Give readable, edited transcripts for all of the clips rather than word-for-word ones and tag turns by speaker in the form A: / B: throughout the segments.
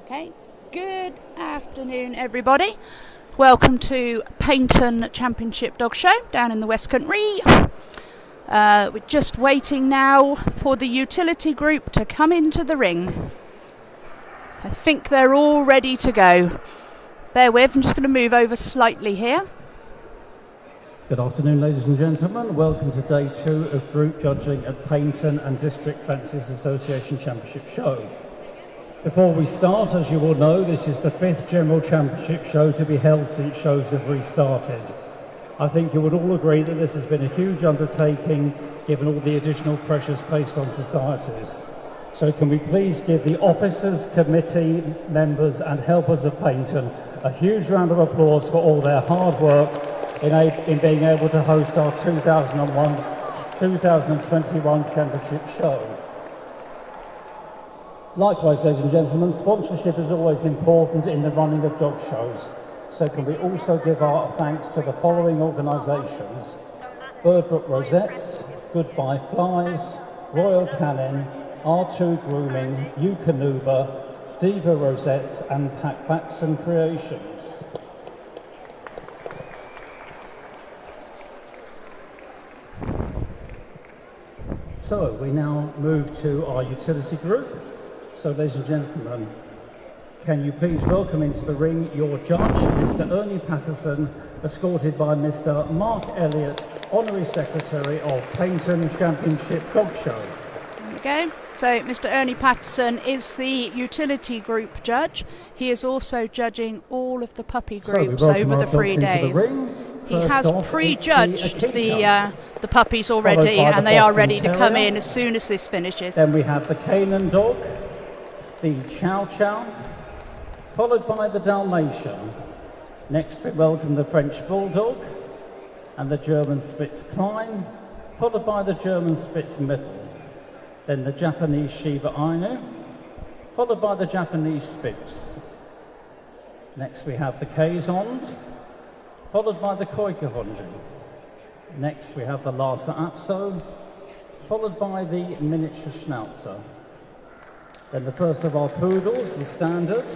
A: Okay, good afternoon everybody. Welcome to Paignton Championship Dog Show down in the West Country. We're just waiting now for the utility group to come into the ring. I think they're all ready to go. Bear with, I'm just going to move over slightly here.
B: Good afternoon, ladies and gentlemen. Welcome to day 2 of group judging at Paignton and District Fences Association Championship Show. Before we start, as you all know, this is the 5th General Championship show to be held since shows have restarted. I think you would all agree that this has been a huge undertaking given all the additional pressures placed on societies. So can we please give the officers, committee members and helpers of Paignton a huge round of applause for all their hard work in being able to host our 2021 Championship show. Likewise, ladies and gentlemen, sponsorship is always important in the running of dog shows. So can we also give our thanks to the following organisations: Birdbrook Rosettes, Goodbye Flies, Royal Canin, R2 Grooming, Eukanuba, Diva Rosettes and Packfaxon Creations. So we now move to our utility group. So, ladies and gentlemen, can you please welcome into the ring your judge, Mr. Ernie Patterson, escorted by Mr. Mark Elliott, Honorary Secretary of Paignton Championship Dog Show.
A: There we go. So, Mr. Ernie Patterson is the utility group judge. He is also judging all of the puppy groups over the 3 days. He has prejudged the puppies already, and they are ready to come in as soon as this finishes.
B: Then we have the Canaan Dog, the Chow Chow, followed by the Dalmatian. Next we welcome the French Bulldog and the German Spitz Klein, followed by the German Spitz Middle. Then the Japanese Shiba Inu, followed by the Japanese Spitz. Next we have the Kazond, followed by the Koikahonji. Next we have the Lhasa Apso, followed by the Miniature Schnauzer. Then the first of our Poodles, the Standard,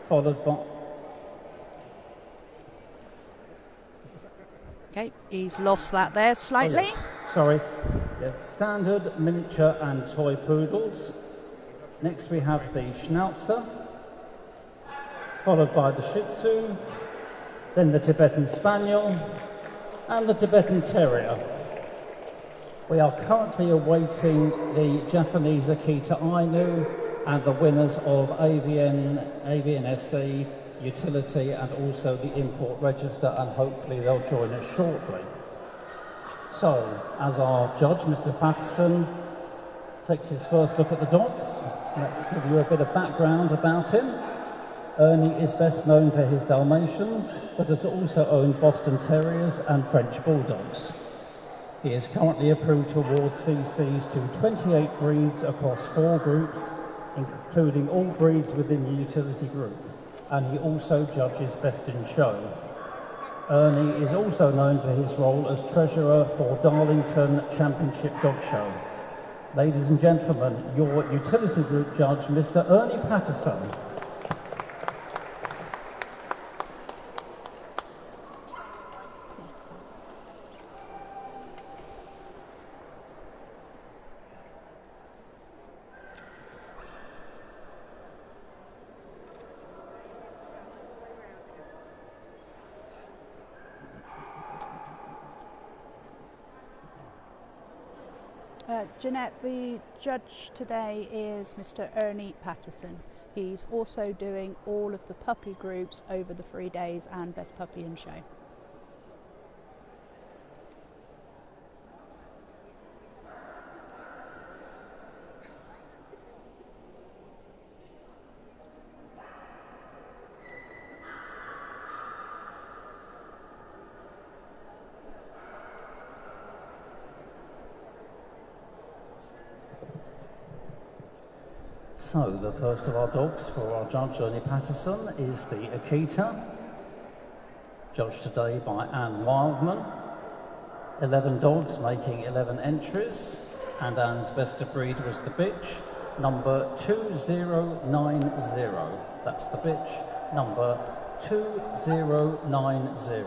B: followed by...
A: Okay, he's lost that there slightly.
B: Oh, yes. Sorry. Yes, Standard, Miniature and Toy Poodles. Next we have the Schnauzer, followed by the Shih Tzu, then the Tibetan Spaniel and the Tibetan Terrier. We are currently awaiting the Japanese Akita Inu and the winners of AVNSC, Utility and also the Import Register, and hopefully they'll join us shortly. So, as our judge, Mr. Patterson, takes his first look at the dogs, let's give you a bit of background about him. Ernie is best known for his Dalmatians, but has also owned Boston Terriers and French Bulldogs. He is currently approved to award CCs to 28 breeds across 4 groups, including all breeds within the utility group, and he also judges Best in Show. Ernie is also known for his role as treasurer for Darlington Championship Dog Show. Ladies and gentlemen, your utility group judge, Mr. Ernie Patterson.
A: Jeanette, the judge today is Mr. Ernie Patterson. He's also doing all of the puppy groups over the 3 days and Best Puppy in Show.
B: So, the first of our dogs for our judge, Ernie Patterson, is the Akita, judged today by Anne Wildman. 11 dogs making 11 entries, and Anne's best of breed was the bitch. number 2090. That's the bitch, number 2090.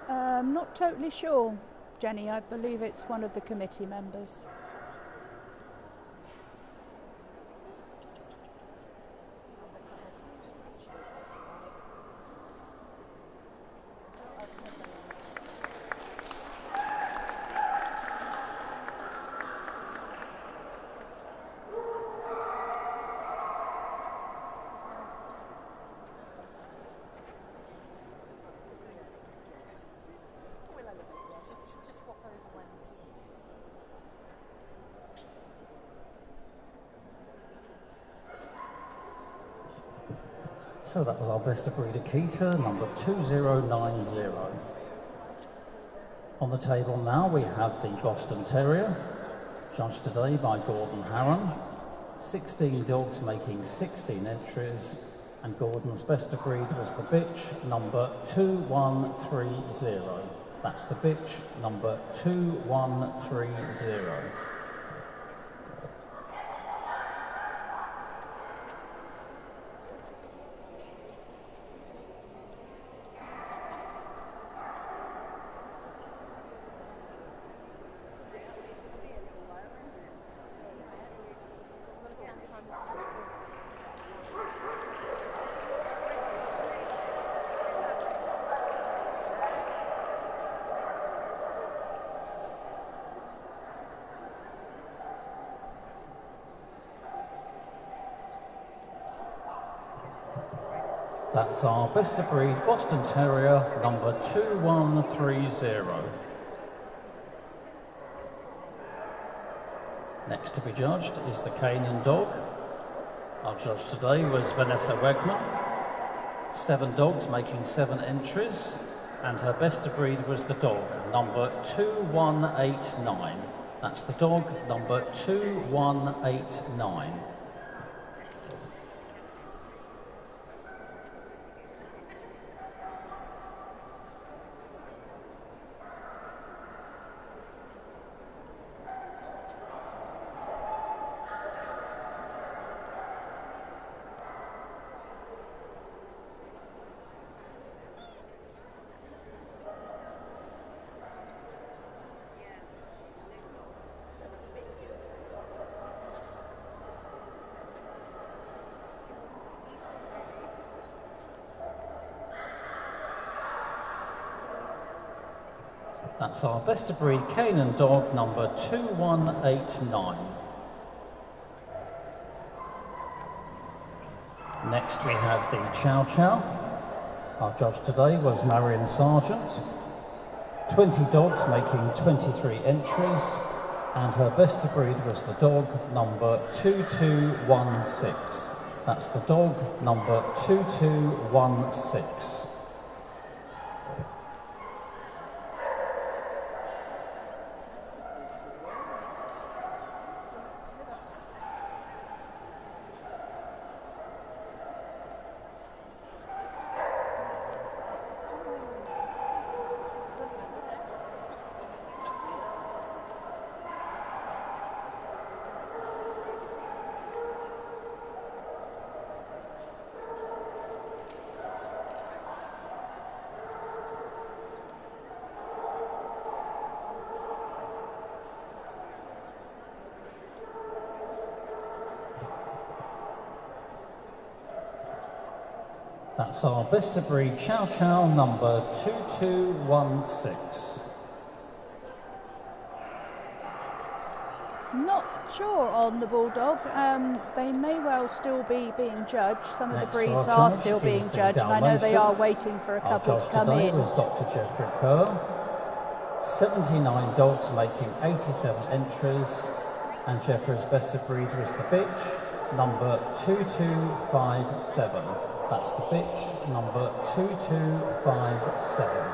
A: I'm not totally sure, Jenny. I believe it's one of the committee members.
B: So that was our best of breed Akita, number 2090. On the table now we have the Boston Terrier, judged today by Gordon Harron. 16 dogs making 16 entries, and Gordon's best of breed was the bitch, number 2130. That's the bitch, number 2130. That's our best of breed Boston Terrier, number 2130. Next to be judged is the Canaan Dog. Our judge today was Vanessa Wegman. 7 dogs making 7 entries, and her best of breed was the dog, number 2189. That's the dog, number 2189. That's our best of breed Canaan Dog, number 2189. Next we have the Chow Chow. Our judge today was Marion Sargent. 20 dogs making 23 entries, and her best of breed was the dog, number 2216. That's the dog, number 2216. That's our best of breed Chow Chow, number 2216.
A: Not sure on the Bulldog. They may well still be being judged. Some of the breeds are still being judged, and I know they are waiting for a couple to come in.
B: Our judge today was Dr. Jeffrey Kerr. 79 dogs making 87 entries, and Jeffrey's best of breed was the bitch, number 2257. That's the bitch, number 2257.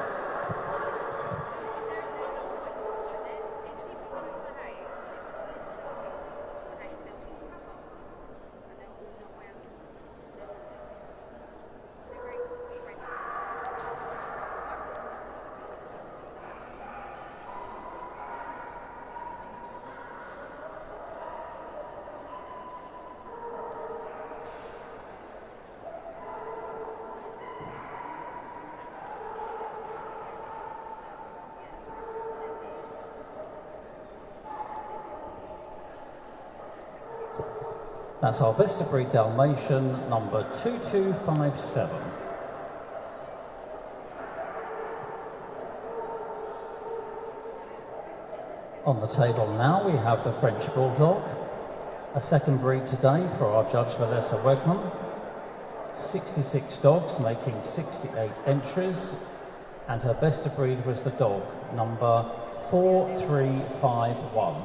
B: That's our best of breed Dalmatian, number 2257. On the table now we have the French Bulldog, a second breed today for our judge Vanessa Wegman. 66 dogs making 68 entries, and her best of breed was the dog, number 4351.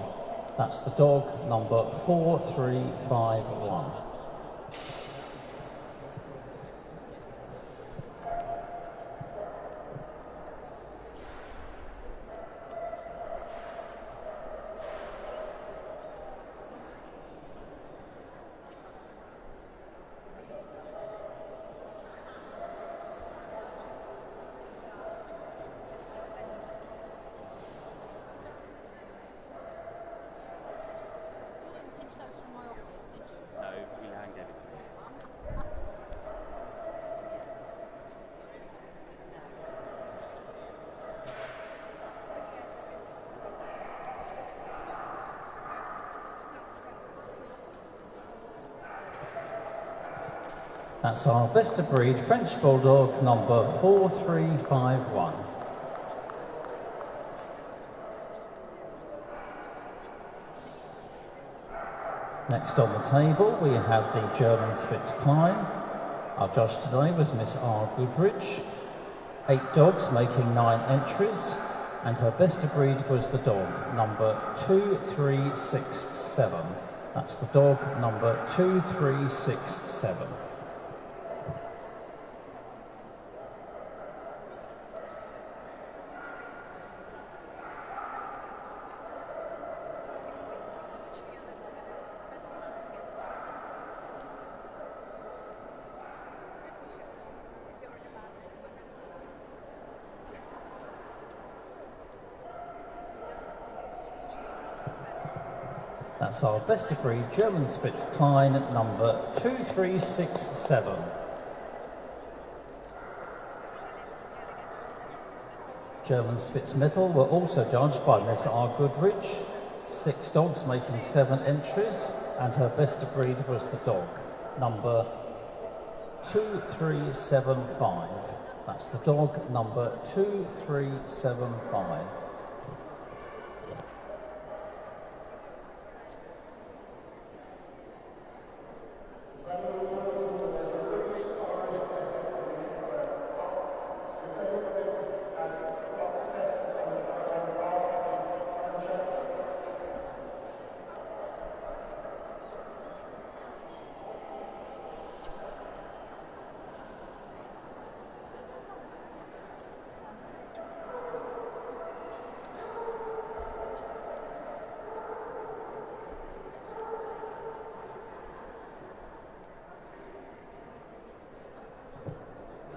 B: That's the dog, number 4351. That's our best of breed French Bulldog, number 4351. Next on the table we have the German Spitz. Our judge today was Miss R. Goodrich. 8 dogs making 9 entries, and her best of breed was the dog, number 2367. That's the dog, number 2367. That's our best of breed German Spitz number 2367. German Spitz Middle were also judged by Miss R. Goodrich. 6 dogs making 7 entries, and her best of breed was the dog, number 2375. That's the dog, number 2375.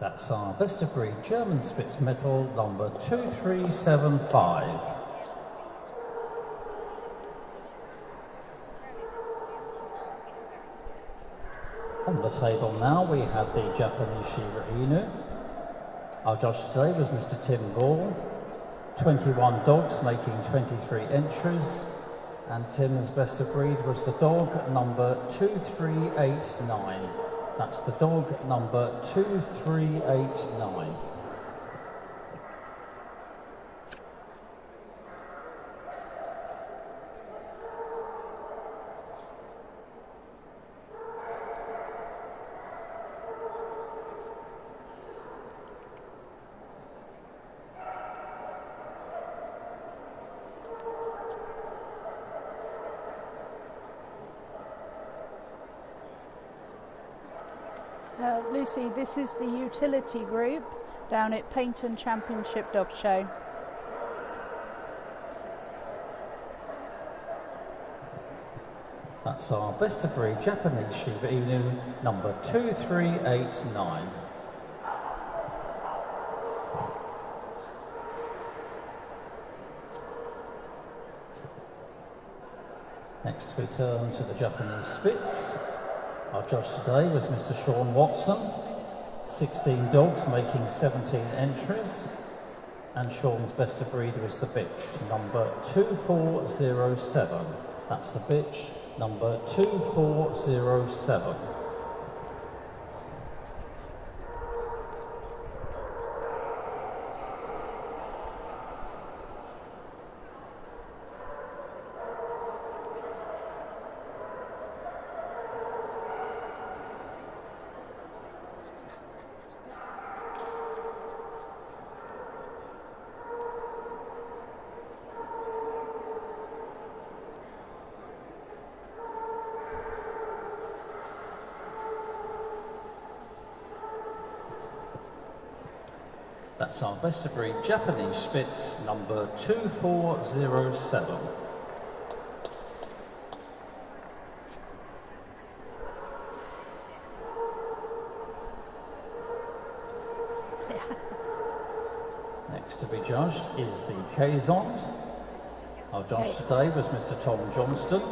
B: That's our best of breed German Spitz Medal, number 2375. On the table now we have the Japanese Shiba Inu. Our judge today was Mr. Tim Gall. 21 dogs making 23 entries, and Tim's best of breed was the dog, number 2389. That's the dog, number 2389.
A: Lucy, this is the utility group down at Paignton Championship Dog Show.
B: That's our best of breed Japanese Shiba Inu, number 2389. Next we turn to the Japanese Spitz. Our judge today was Mr. Sean Watson. 16 dogs making 17 entries, and Sean's best of breed was the bitch, number 2407. That's the bitch, number 2407. That's our best of breed Japanese Spitz, number 2407. Next to be judged is the Kazond. Our judge today was Mr. Tom Johnston.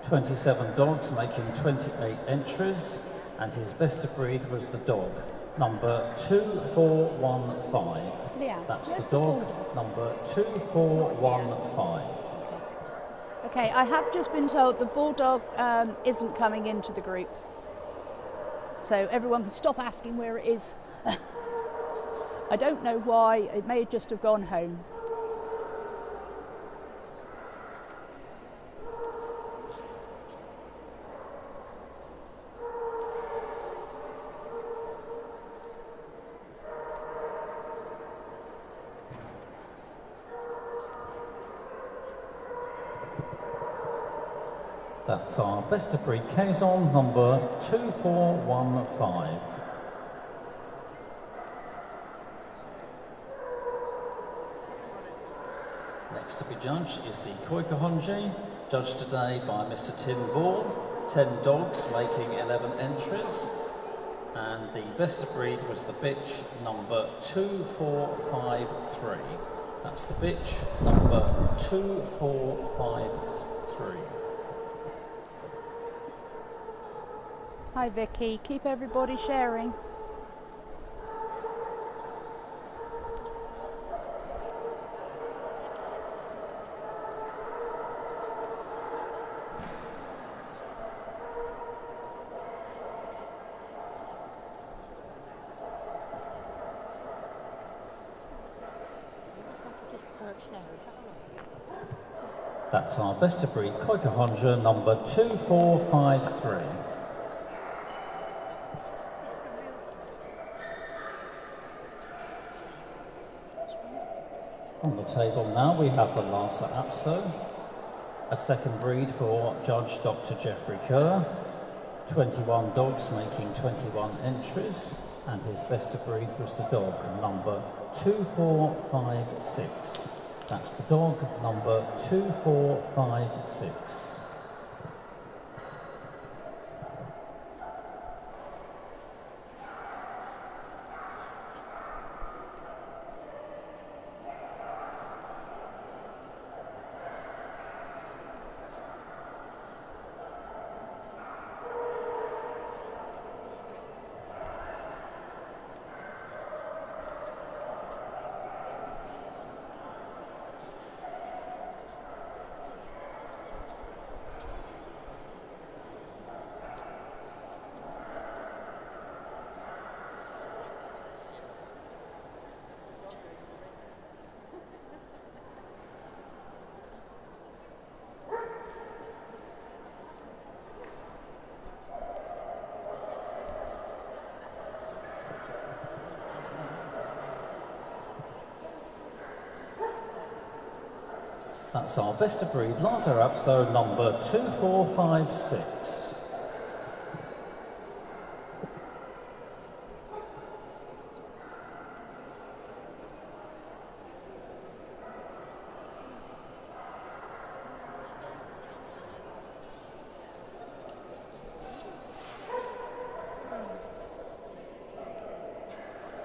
B: 27 dogs making 28 entries, and his best of breed was the dog, number 2415. That's the dog, number 2415.
A: Okay, I have just been told the Bulldog isn't coming into the group. So everyone can stop asking where it is. I don't know why, it may just have gone home.
B: That's our best of breed Kazon, number 2415. Next to be judged is the Koikahonji, judged today by Mr. Tim Ball. 10 dogs making 11 entries, and the best of breed was the bitch, number 2453. That's the bitch, number 2453.
A: Hi Vicky, keep everybody sharing.
B: That's our best of breed Koikahonja, number 2453. On the table now we have the Lhasa Apso, a second breed for Judge Dr. Jeffrey Kerr. 21 dogs making 21 entries, and his best of breed was the dog, number 2456. That's the dog, number 2456. That's our best of breed Lhasa Apso, number 2456.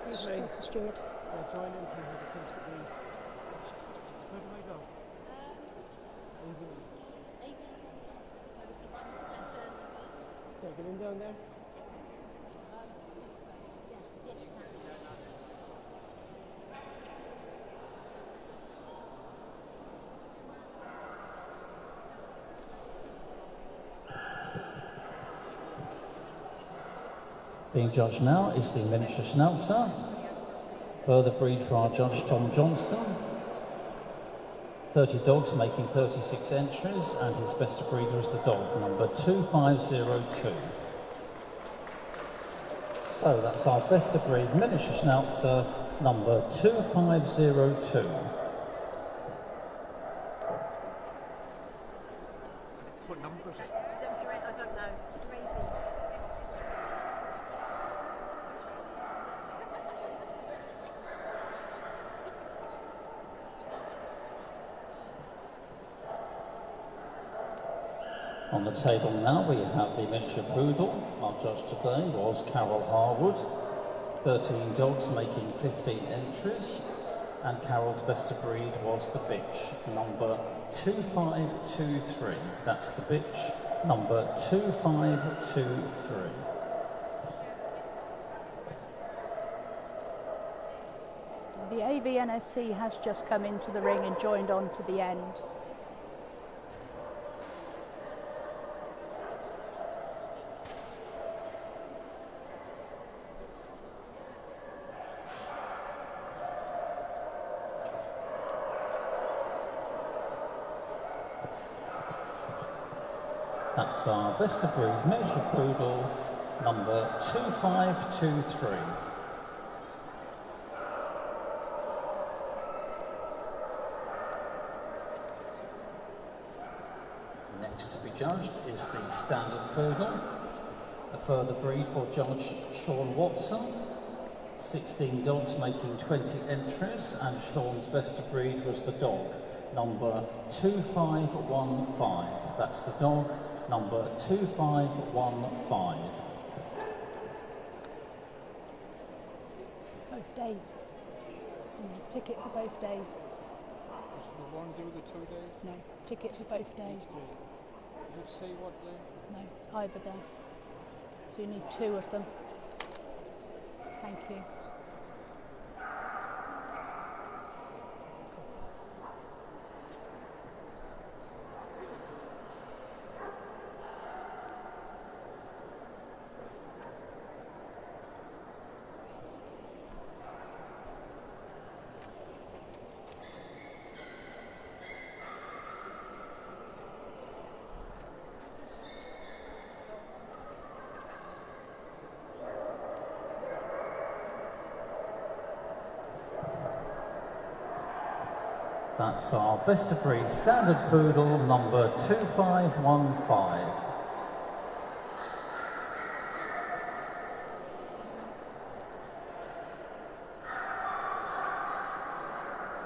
A: Mr. Stewart.
C: Get in down there.
B: Being judged now is the Miniature Schnauzer, further breed for our judge Tom Johnston. 30 dogs making 36 entries, and his best of breeder is the dog, number 2502. So that's our best of breed Miniature Schnauzer, number 2502.
C: What number is it?
D: I don't know.
B: On the table now we have the miniature poodle. Our judge today was Carol Harwood. 13 dogs making 15 entries, and Carol's best of breed was the bitch, number 2523. That's the bitch, number 2523.
A: The AVNSC has just come into the ring and joined on to the end.
B: That's our best of breed miniature poodle, number 2523. Next to be judged is the standard poodle, a further breed for Judge Sean Watson. 16 dogs making 20 entries, and Sean's best of breed was the dog, number 2515. That's the dog, number 2515.
A: Both days. Ticket for both days.
C: Does the one do the 2 days?
A: No, ticket for both days.
C: Does it say what day?
A: No, it's either day. So you need 2 of them. Thank you.
B: That's our best of breed standard poodle, number 2515.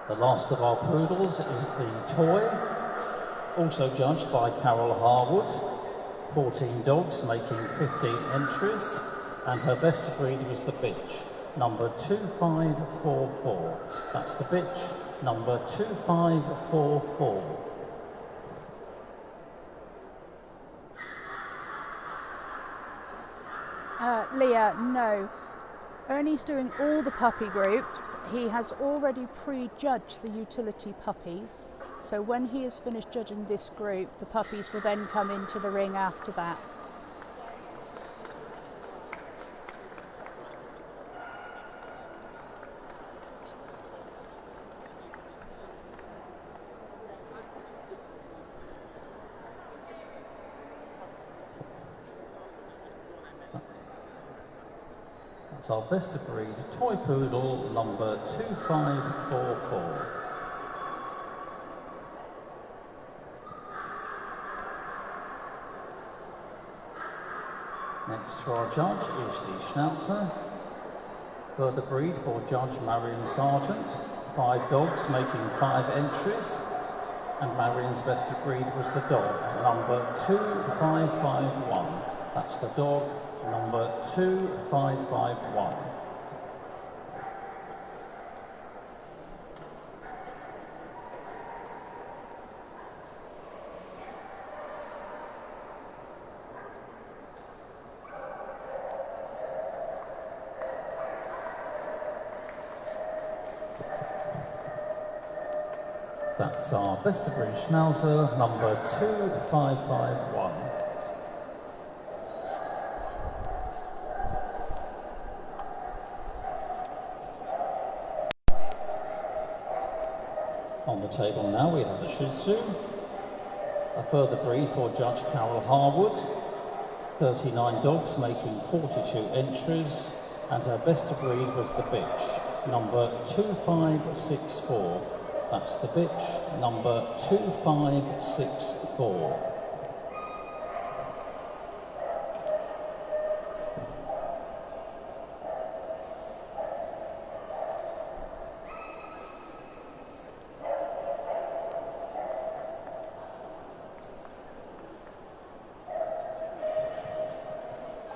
B: The last of our poodles is the toy, also judged by Carol Harwood. 14 dogs making 15 entries, and her best of breed was the bitch, number 2544. That's the bitch, number 2544.
A: Leah, no. Ernie's doing all the puppy groups. He has already pre-judged the utility puppies. So when he has finished judging this group, the puppies will then come into the ring after that.
B: That's our best of breed toy poodle, number 2544. Next to our judge is the Schnauzer, further breed for Judge Marion Sargent. 5 dogs making 5 entries, and Marion's best of breed was the dog, number 2551. That's the dog, number 2551. That's our best of breed Schnauzer, number 2551. On the table now we have the Shih Tzu, a further breed for Judge Carol Harwood, 39 dogs making 42 entries, and her best of breed was the bitch, number 2564. That's the bitch, number 2564.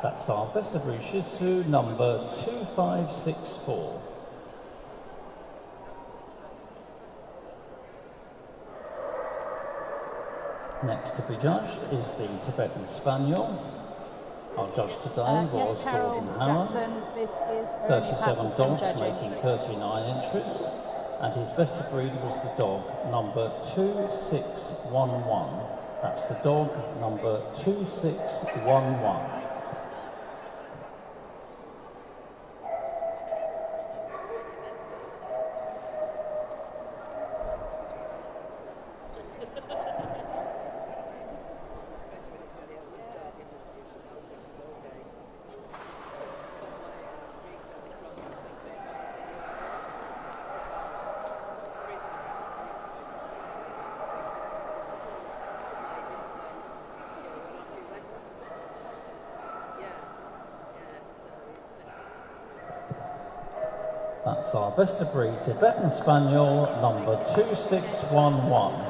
B: That's our best of breed Shih Tzu, number 2564. Next to be judged is the Tibetan Spaniel. Our judge today was
A: yes, Carol
B: Gordon Howard.
A: Jackson, this is
B: 37 dogs
A: judging.
B: making 39 entries, and his best of breed was the dog, number 2611. That's the dog, number 2611. That's our best of breed Tibetan Spaniel, number 2611.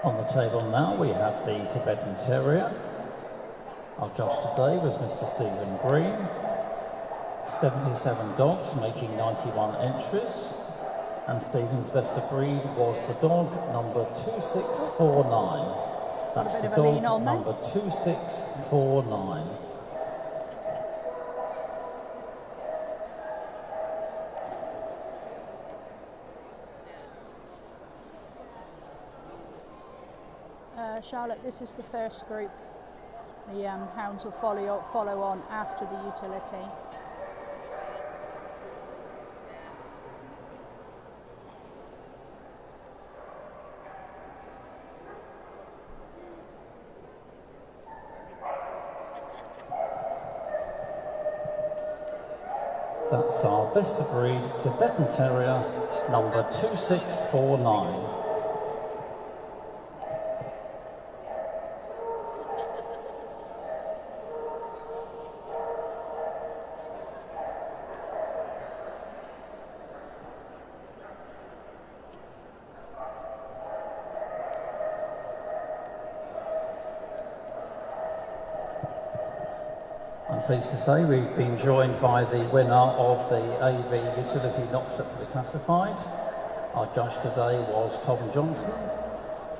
B: On the table now we have the Tibetan Terrier. Our judge today was Mr. Stephen Green. 77 dogs making 91 entries, and Stephen's best of breed was the dog, number 2649. That's the dog, number 2649.
A: Charlotte, this is the first group. The hounds will follow on after the utility.
B: That's our best of breed Tibetan Terrier, number 2649. I'm pleased to say we've been joined by the winner of the AV Utility Not Separately Classified. Our judge today was Tom Johnson,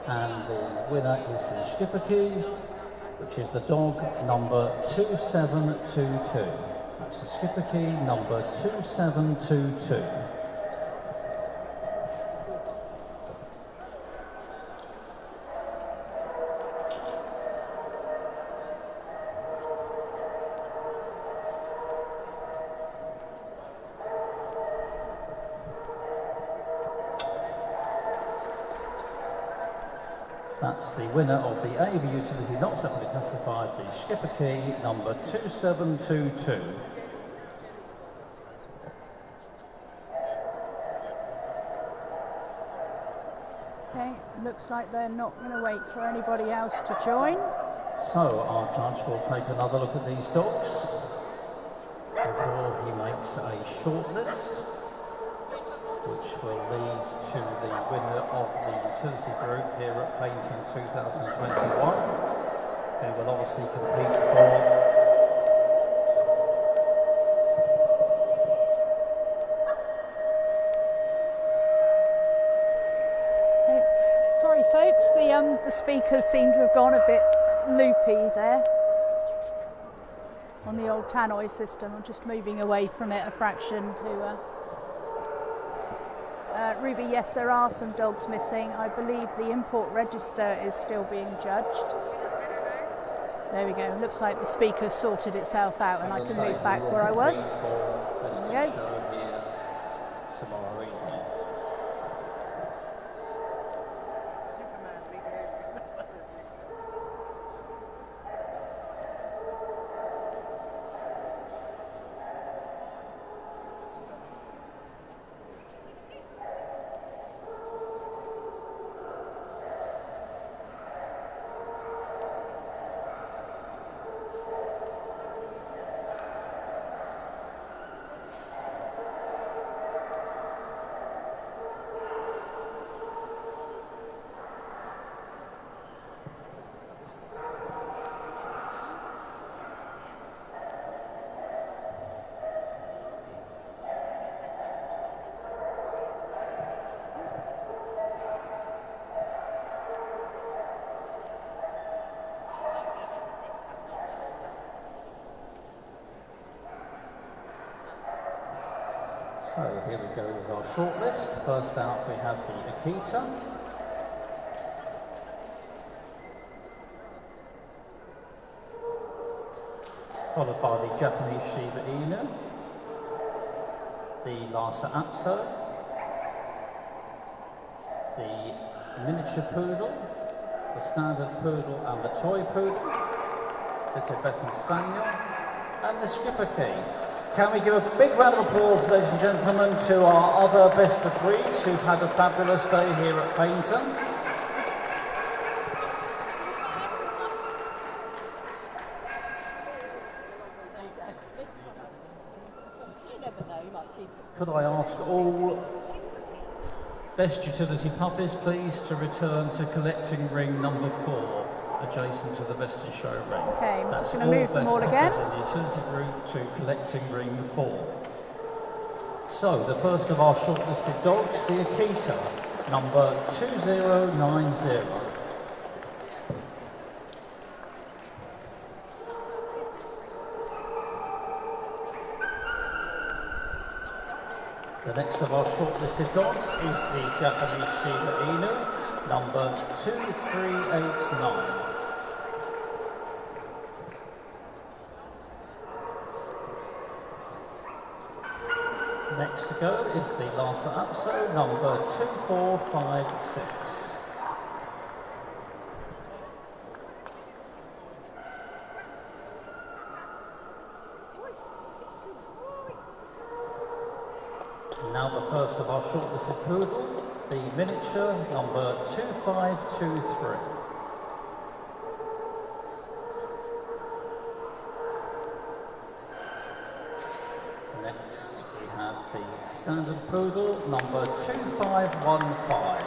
B: and the winner is the Schipperke, which is the dog number 2722. That's the Schipperke number 2722. That's the winner of the AV Utility Not Separately Classified, the Schipperke number 2722.
A: Okay, looks like they're not going to wait for anybody else to join.
B: So our judge will take another look at these dogs before he makes a short list, which will lead to the winner of the utility group here at Paignton 2021, who will obviously compete for
A: Sorry folks, the speakers seem to have gone a bit loopy there on the old tannoy system. I'm just moving away from it a fraction to Ruby, yes, there are some dogs missing. I believe the import register is still being judged. There we go. Looks like the speaker sorted itself out and I can move back where I was. There we go.
B: Tomorrow evening. So here we go with our shortlist. First out we have the Akita. Followed by the Japanese Shiba Inu, the Lhasa Apso, the Miniature Poodle, the Standard Poodle and the Toy Poodle, the Tibetan Spaniel, and the Jacqui. Can we give a big round of applause, ladies and gentlemen, to our other best of breeds who've had a fabulous day here at Paignton. Could I ask all best utility puppies, please, to return to collecting ring number 4, adjacent to the best in show ring.
A: Okay, I'm
B: That's
A: just going to move them all again.
B: in the utility group to collecting ring 4. So, the first of our shortlisted dogs, the Akita, number 2090. The next of our shortlisted dogs is the Japanese Shiba Inu, number 2389. Next to go is the Lhasa Apso, number 2456. Now the first of our shortlisted poodles, the Miniature, number 2523. Next we have the Standard Poodle, number 2515.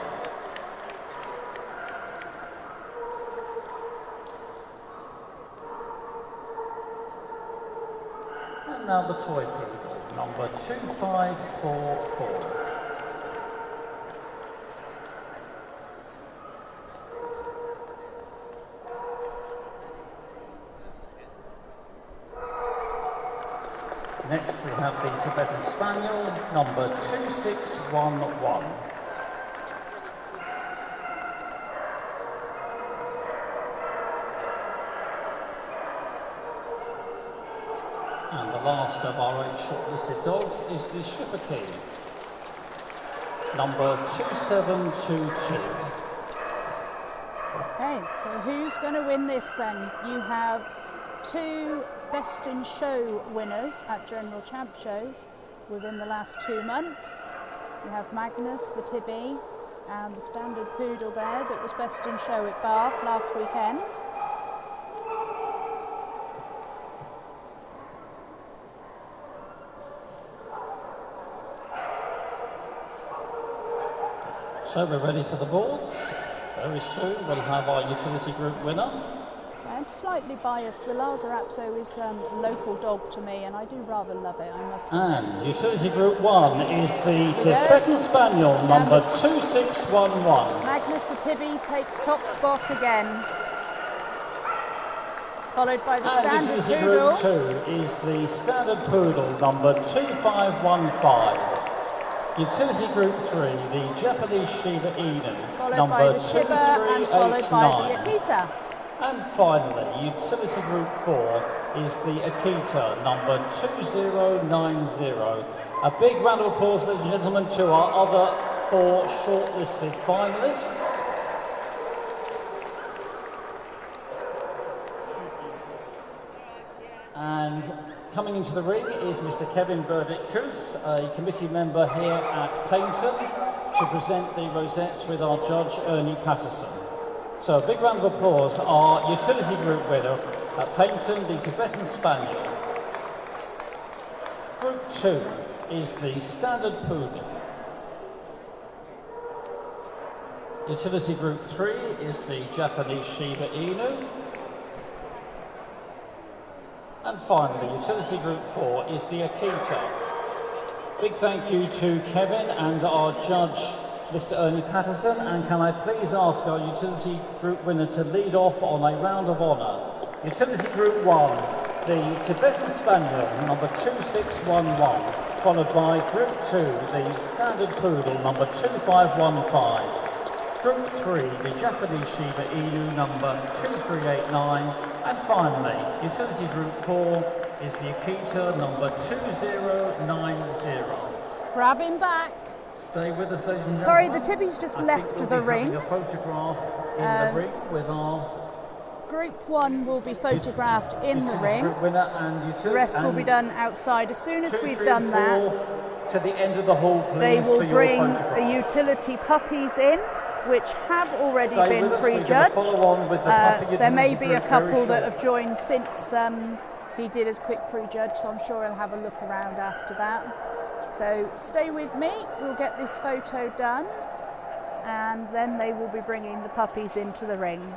B: And now the Toy Poodle, number 2544. Next we have the Tibetan Spaniel, number 2611. And the last of our 8 shortlisted dogs is the Jacqui, number 2722.
A: Okay, so who's going to win this then? You have 2 Best in Show winners at General Champ shows within the last 2 months. You have Magnus, the Tibby, and the Standard Poodle there that was Best in Show at Bath last weekend.
B: So we're ready for the boards. Very soon we'll have our utility group winner.
A: I'm slightly biased. The Lhasa Apso is a local dog to me and I do rather love it, I must admit.
B: And utility group 1 is the Tibetan Spaniel, number 2611.
A: Magnus the Tibby takes top spot again. Followed by the
B: And
A: Standard
B: utility
A: Poodle.
B: group 2 is the Standard Poodle, number 2515. Utility Group 3, the Japanese Shiba Inu,
A: Followed
B: number
A: by the Shiba and followed by the
B: 2389.
A: Akita.
B: And finally, Utility Group 4 is the Akita, number 2090. A big round of applause, ladies and gentlemen, to our other 4 shortlisted finalists. And coming into the ring is Mr. Kevin Burdick-Coots, a committee member here at Paignton, to present the rosettes with our judge, Ernie Patterson. So a big round of applause. Our utility group winner at Paignton, the Tibetan Spaniel. Group 2 is the Standard Poodle. Utility Group 3 is the Japanese Shiba Inu. And finally, Utility Group 4 is the Akita. Big thank you to Kevin and our judge, Mr. Ernie Patterson, and can I please ask our Utility Group winner to lead off on a round of honour. Utility Group 1, the Tibetan Spaniel, number 2611, followed by Group 2, the Standard Poodle, number 2515. Group 3, the Japanese Shiba Inu, number 2389. And finally, Utility Group 4 is the Akita, number 2090.
A: Grab him back.
B: Stay with us, ladies and gentlemen.
A: Sorry, the Tippy's just left
B: we'll
A: the
B: be
A: ring.
B: having a photograph in the ring with our
A: Group 1 will be photographed in the ring.
B: Group winner and
A: The rest will be done outside. As soon as
B: 2,
A: we've
B: 3,
A: done
B: and
A: that,
B: 4 to the end of the hall, please.
A: they will
B: for your
A: bring
B: photographs.
A: the utility puppies in, which have already
B: Stay
A: been
B: with us. We're gonna
A: prejudged.
B: follow on with the puppy
A: There may
B: utility
A: be a
B: group very
A: couple that
B: shortly.
A: have joined since he did his quick prejudge, so I'm sure he'll have a look around after that. So stay with me, we'll get this photo done, and then they will be bringing the puppies into the ring.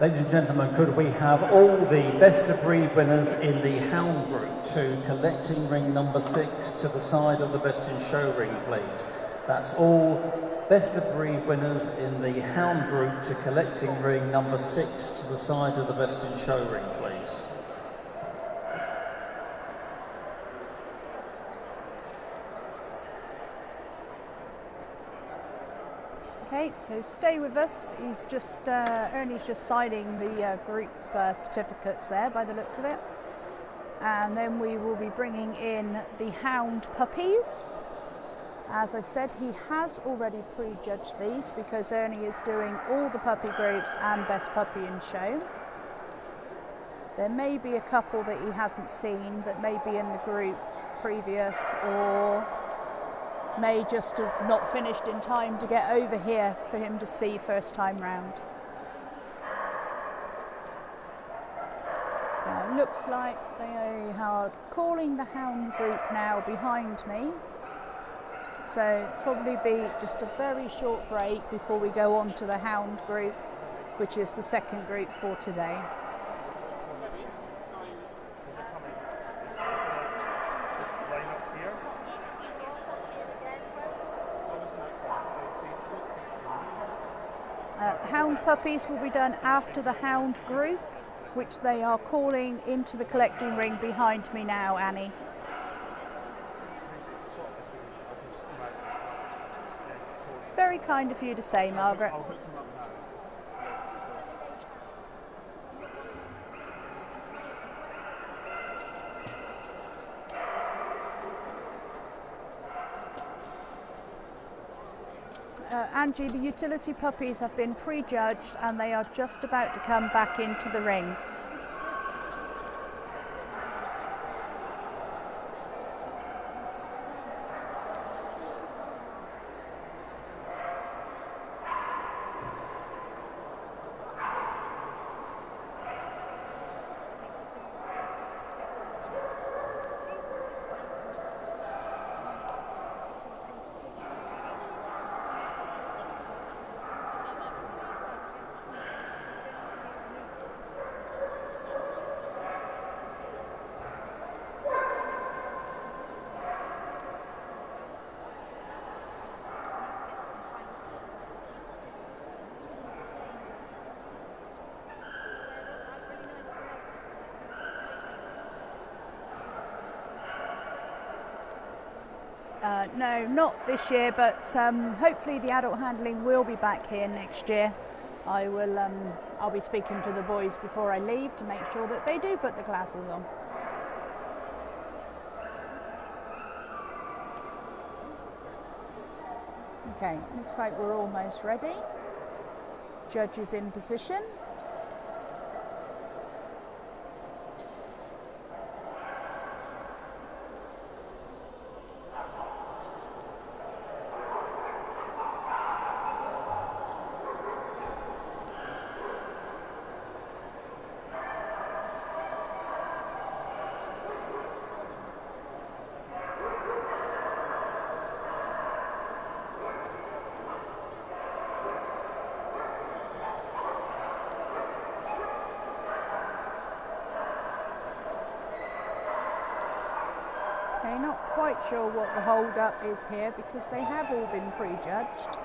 B: Ladies and gentlemen, could we have all the best of breed winners in the hound group to collecting ring number 6 to the side of the best in show ring, please? That's all best of breed winners in the hound group to collecting ring number 6 to the side of the best in show ring, please.
A: Okay, so stay with us. He's just Ernie's just signing the group certificates there, by the looks of it, and then we will be bringing in the hound puppies. As I said, he has already prejudged these because Ernie is doing all the puppy groups and best puppy in show. There may be a couple that he hasn't seen that may be in the group previous, or may just have not finished in time to get over here for him to see first time round. Now, it looks like they are calling the hound group now behind me, so probably be just a very short break before we go on to the hound group, which is the second group for today. Hound puppies will be done after the hound group, which they are calling into the collecting ring behind me now, Annie. Very kind of you to say, Margaret. Angie, the utility puppies have been prejudged and they are just about to come back into the ring. No, not this year, but hopefully the adult handling will be back here next year. I'll be speaking to the boys before I leave to make sure that they do put the glasses on. Okay, looks like we're almost ready. Judge is in position. Okay, not quite sure what the hold up is here because they have all been prejudged.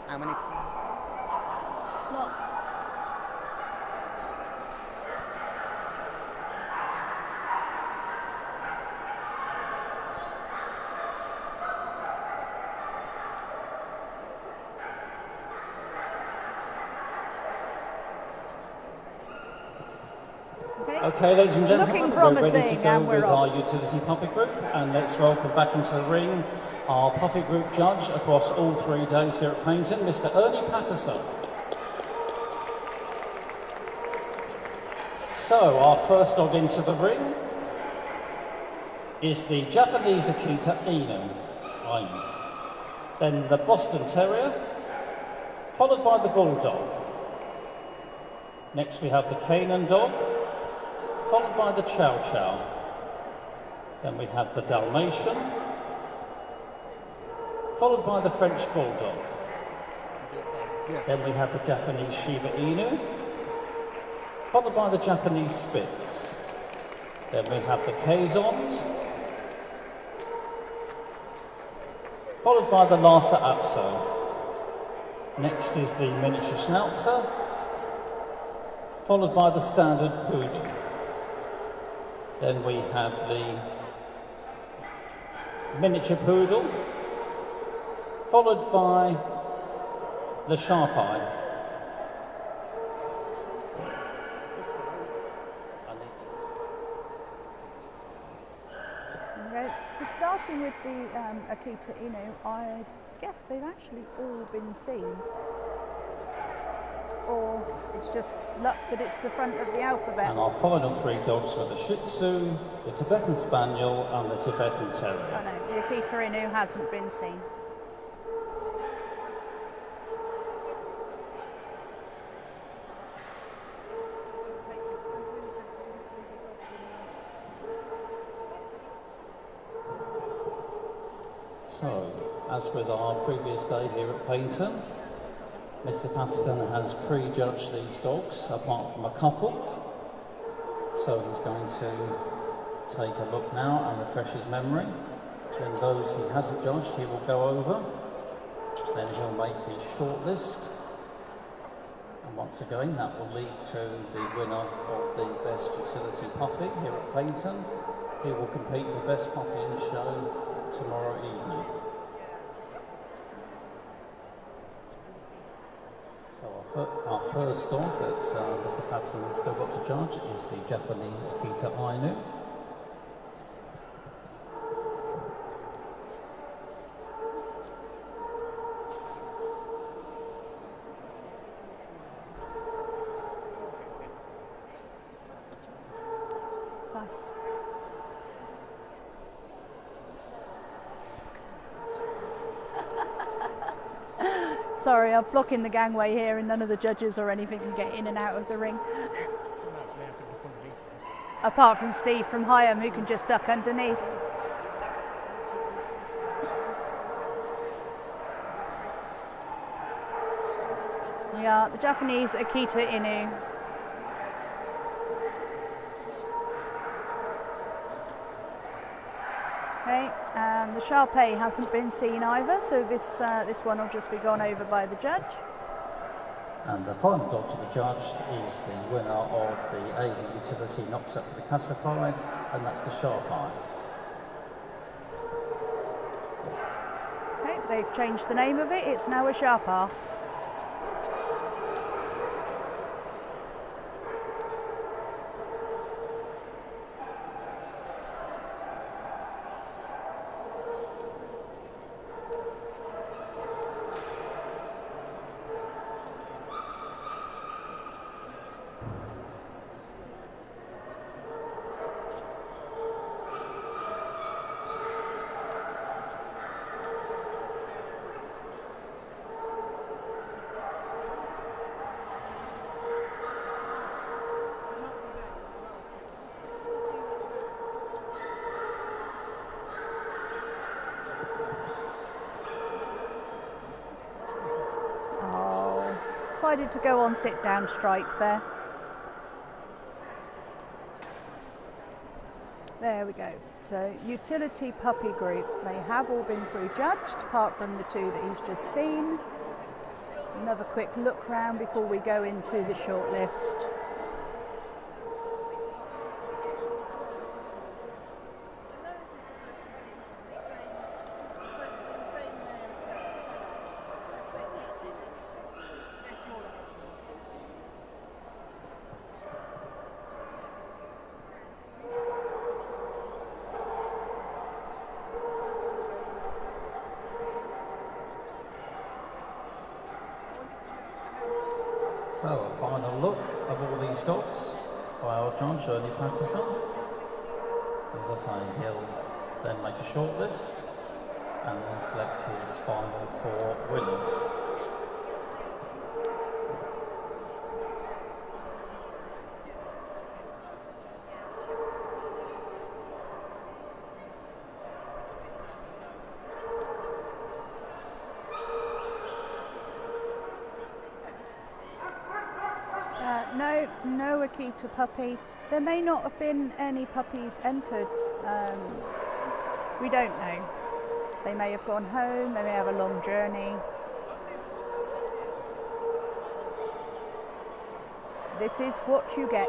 D: How many times?
A: Lots.
B: Okay, ladies and gentlemen,
A: Looking
B: we're ready to
A: promising,
B: go
A: and we're
B: with
A: off.
B: our utility puppy group, and let's welcome back into the ring our puppy group judge across all 3 days here at Paignton, Mr. Ernie Patterson. So, our first dog into the ring is the Japanese Akita Inu. Then the Boston Terrier, followed by the Bulldog. Next we have the Canaan Dog, followed by the Chow Chow. Then we have the Dalmatian, followed by the French Bulldog. Then we have the Japanese Shiba Inu, followed by the Japanese Spitz. Then we have the Kazond, followed by the Lhasa Apso. Next is the Miniature Schnauzer, followed by the standard Poodle. Then we have the Miniature Poodle, followed by the Sharp Eye.
A: Okay, for starting with the Akita Inu, I guess they've actually all been seen. Or it's just luck that it's the front of the alphabet.
B: And our final 3 dogs were the Shih Tzu, the Tibetan Spaniel and the Tibetan Terrier.
A: Oh no, the Akita Inu hasn't been seen.
B: So, as with our previous day here at Paignton, Mr. Patterson has prejudged these dogs, apart from a couple. So he's going to take a look now and refresh his memory. Then those he hasn't judged, he will go over. Then he'll make his shortlist. And once again, that will lead to the winner of the Best Utility Puppy here at Paignton. He will compete for Best Puppy in Show tomorrow evening. So our first dog that Mr. Patterson has still got to judge is the Japanese Akita Inu.
A: Sorry, I'm blocking the gangway here and none of the judges or anything can get in and out of the ring. Apart from Steve from Higham, who can just duck underneath. We are the Japanese Akita Inu. Okay, and the Sharpei hasn't been seen either, so this one will just be gone over by the judge.
B: And the final dog to be judged is the winner of the Alien Utility Not Separately Classified, and that's the Sharpei.
A: Okay, they've changed the name of it, it's now a Sharpei. Decided to go on sit down strike there. There we go. So utility puppy group, they have all been prejudged apart from the two that he's just seen. Another quick look round before we go into the shortlist.
B: So a final look of all these dogs by our judge, Ernie Patterson. As I say, he'll then make a shortlist and then select his final 4 winners.
A: No Akita puppy. There may not have been any puppies entered. We don't know. They may have gone home, they may have a long journey. This is what you get.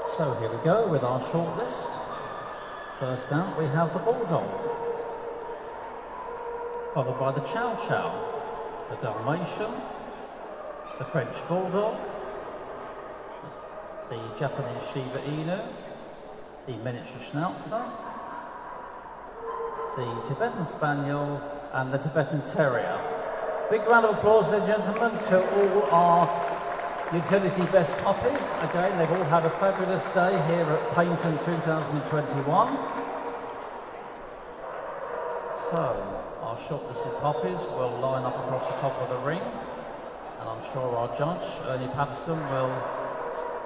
B: So here we go with our shortlist. First out we have the Bulldog, followed by the Chow Chow, the Dalmatian, the French Bulldog, the Japanese Shiba Inu, the Miniature Schnauzer, the Tibetan Spaniel and the Tibetan Terrier. Big round of applause, ladies and gentlemen, to all our utility best puppies. Again, they've all had a fabulous day here at Paignton 2021. So, our shortlisted puppies will line up across the top of the ring, and I'm sure our judge, Ernie Patterson, will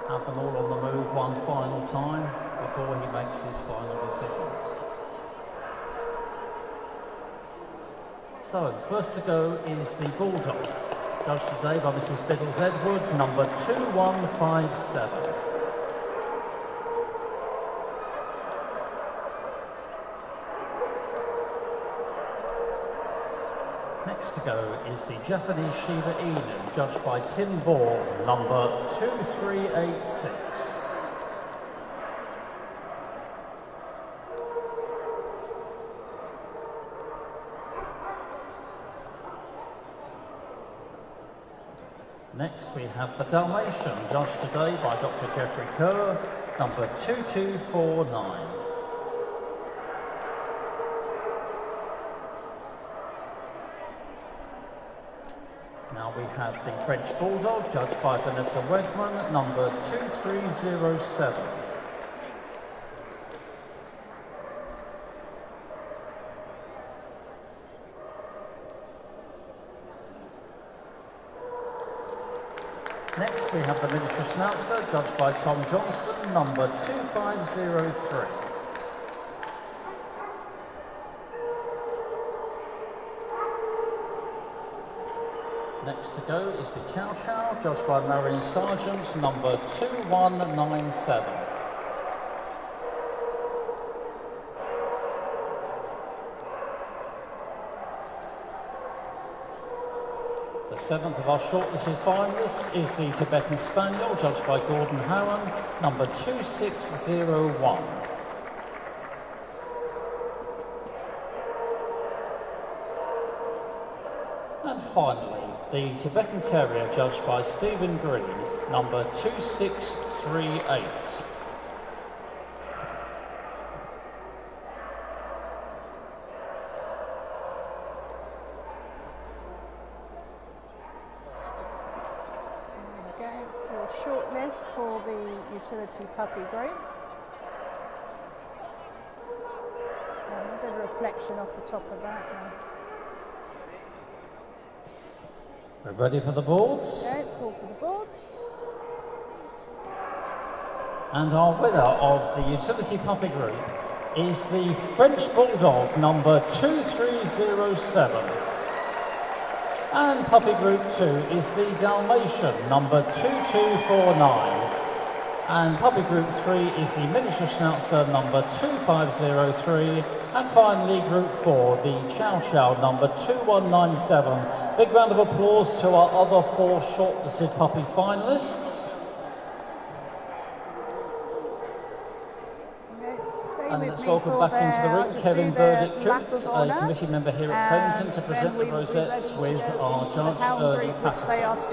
B: have them all on the move one final time before he makes his final decisions. So, first to go is the Bulldog, judged today by Mrs. Biddles Edward, number 2157. Next to go is the Japanese Shiba Inu, judged by Tim Ball, number 2386. Next we have the Dalmatian, judged today by Dr. Jeffrey Kerr, number 2249. Now we have the French Bulldog, judged by Vanessa Wedman, number 2307. Next we have the Miniature Schnauzer, judged by Tom Johnston, number 2503. Next to go is the Chow Chow, judged by Marion Sargent, number 2197. The seventh of our shortlisted finalists is the Tibetan Spaniel, judged by Gordon Harron, number 2601. And finally, the Tibetan Terrier, judged by Stephen Green, number 2638.
A: Your shortlist for the utility puppy group. A bit of reflection off the top of that now.
B: We're ready for the boards.
A: Okay, call for the boards.
B: And our winner of the utility puppy group is the French Bulldog, number 2307. And puppy group 2 is the Dalmatian, number 2249. And puppy group 3 is the Miniature Schnauzer, number 2503. And finally, group 4, the Chow Chow, number 2197. Big round of applause to our other 4 shortlisted puppy finalists. And let's welcome back into the ring Kevin Burdick Coots, a committee member here at Paignton, to present the rosettes with our judge Ernie Patterson.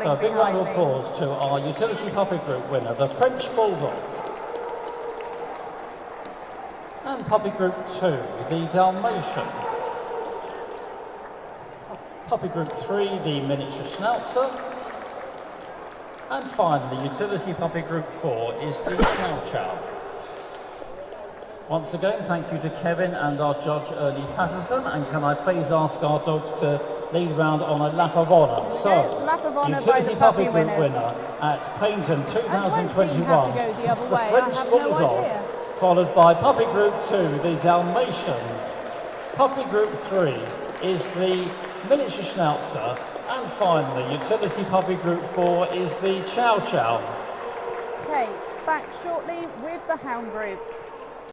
B: So a big round of applause to our utility puppy group winner, the French Bulldog. And puppy group 2, the Dalmatian. Puppy group 3, the Miniature Schnauzer. And finally, utility puppy group 4 is the Chow Chow. Once again, thank you to Kevin and our judge Ernie Patterson, and can I please ask our dogs to lead round on a lap of honour. So,
A: lap of honour
B: utility
A: by the
B: puppy
A: puppy
B: group winner at Paignton 2021
A: the
B: is the
A: way.
B: French Bulldog, followed by puppy group 2, the Dalmatian. Puppy group 3 is the Miniature Schnauzer, and finally, utility puppy group 4 is the Chow Chow.
A: Okay, back shortly with the hound group.